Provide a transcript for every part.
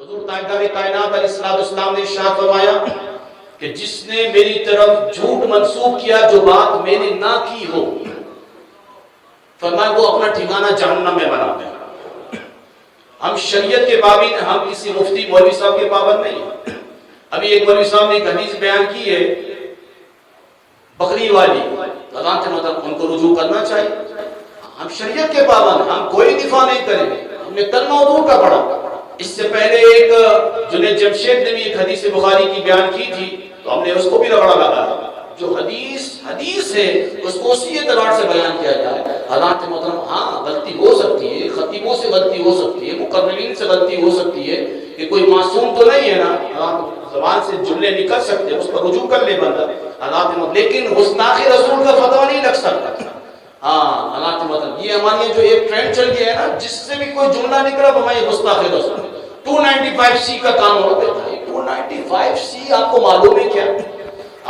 حضور تاجدار کائنات علیہ السلام نے ارشاد فرمایا کہ جس نے میری طرف جھوٹ منسوب کیا جو بات میں نے نہ کی ہو، فرمایا وہ اپنا ٹھکانہ جہنم میں بنا دے۔ ہم شریعت کے پابند ہیں، ہم کسی مفتی مولوی صاحب کے پابند نہیں ہیں۔ ابھی ایک مولوی صاحب نے ایک حدیث بیان کی ہے بکری والی، اللہ کے مطلب ان کو رجوع کرنا چاہیے۔ ہم شریعت کے پابند ہیں، ہم کوئی دفاع نہیں کریں گے۔ ہم نے کلمہ حضور کا پڑھا۔ اس سے پہلے ایک جنید جمشید نے بھی ایک حدیث بخاری کی بیان کی تھی، تو ہم نے اس کو بھی رگڑا لگا۔ جو حدیث ہے اس کو اسی اعتبار سے بیان کیا جائے۔ حضرات محترم، ہاں غلطی ہو سکتی ہے، خطیبوں سے غلطی ہو سکتی ہے، مقررین سے غلطی ہو سکتی ہے، کہ کوئی معصوم تو نہیں ہے نا، زبان سے جملے نکل سکتے ہیں، اس پر رجوع کر لے بندہ، لیکن گستاخ رسول کا فتویٰ نہیں لگ سکتا۔ ہاں اللہ مطلب یہ ہماری جو ایک ٹرینڈ چل گیا ہے نا، جس سے بھی کوئی جملہ نکلا تو ہمیں گستاخ رسول 295C کا کام ہو گیا۔ 295C آپ کو معلوم ہے کیا؟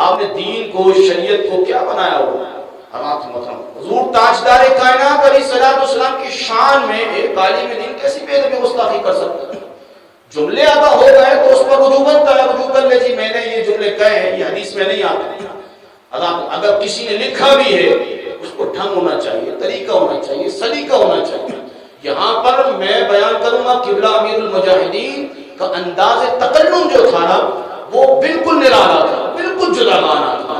آپ نے دین کو، شریعت کو کیا بنایا ہوا؟ حضور تاجدار کائنات علیہ السلام کی شان میں ایک عالم دین کیسی بے ادبی گستاخی کر سکتا ہے؟ جملے ادا ہو گئے تو اس پر رجوع بنتا ہے، رجوع کر لے جی میں نے یہ جملے کہے ہیں، یہ حدیث میں نہیں آتے۔ اگر کسی نے لکھا بھی ہے اس کو ڈھنگ ہونا چاہیے، طریقہ ہونا چاہیے، سلیقہ ہونا چاہیے۔ یہاں پر میں بیان کروں گا قبلہ امیر المجاہدین کا انداز تکلم جو تھا نا، وہ بالکل نرالا تھا، بالکل جداگانہ تھا۔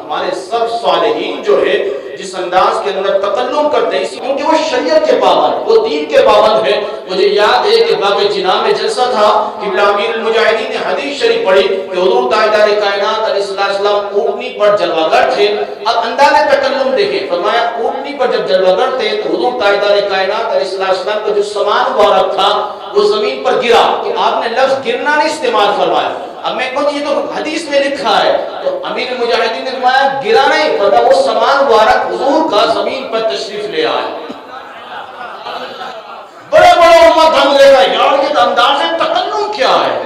ہمارے سب صالحین جو ہے جس انداز کے اندر تکلم کرتے ہیں، کیونکہ وہ شریعت کے پابند، وہ دین کے پابند ہے۔ مجھے یاد ہے کہ باغ جناح میں جلسہ تھا، قبلہ امیر المجاہدین نے حدیث شریف پڑھی کہ حضور تاجدار کائنات علیہ السلام اونٹنی پر جلوہ گر تھے۔ اب انداز تکلم دیکھیں، فرمایا اونٹنی پر جب جلوہ گر تھے تو حضور تاجدار کائنات علیہ السلام کا جو سامان مبارک تھا وہ زمین پر گرا، کہ آپ نے لفظ گرنا نہیں استعمال فرمایا۔ اب میں کہوں یہ تو حدیث میں لکھا ہے، تو امیر المجاہدین نے فرمایا گرا نہیں، فرمایا وہ سامان مبارک حضور کا زمین پر تشریف لے آئے۔ بڑے بڑے امت ہم لے گا یار یہ انداز تکلم کیا ہے۔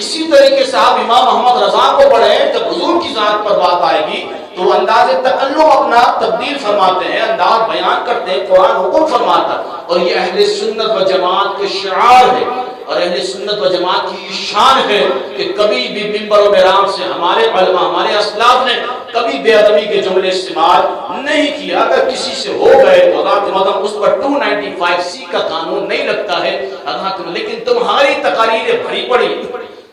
اسی طریقے سے آپ امام محمد رضا کو پڑھیں، جب حضور کی ذات پر بات آئے گی تو انداز تکلم اپنا تبدیل فرماتے ہیں، انداز بیان کرتے ہیں، قرآن حکم فرماتا ہے۔ اور یہ اہل سنت و جماعت کے شعار ہے، اور اہل سنت و جماعت کی شان ہے کہ کبھی بھی منبر و محراب سے ہمارے علماء، ہمارے اسلاف نے کبھی بے ادبی کے جملے استعمال نہیں کیا۔ اگر کسی سے ہو گئے تو اللہ اس پر 295C کا قانون نہیں لگتا ہے، لیکن تمہاری تقاریر بھری پڑی،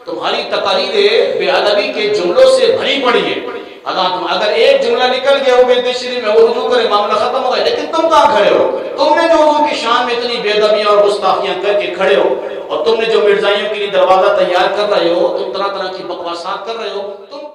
تمہاری تقاریر بے ادبی کے جملوں سے بھری پڑی ہے۔ اگر ایک جملہ نکل گیا ہو بے شریف میں وہ رجوع کرے معاملہ ختم ہو گیا، لیکن تم کہاں کھڑے ہو؟ تم نے جو حضور کی شان میں اتنی بے ادبیاں اور گستاخیاں کر کے کھڑے ہو، اور تم نے جو مرزائیوں کے لیے دروازہ تیار کر رہے ہو، تم طرح طرح کی بکواسات کر رہے ہو، تم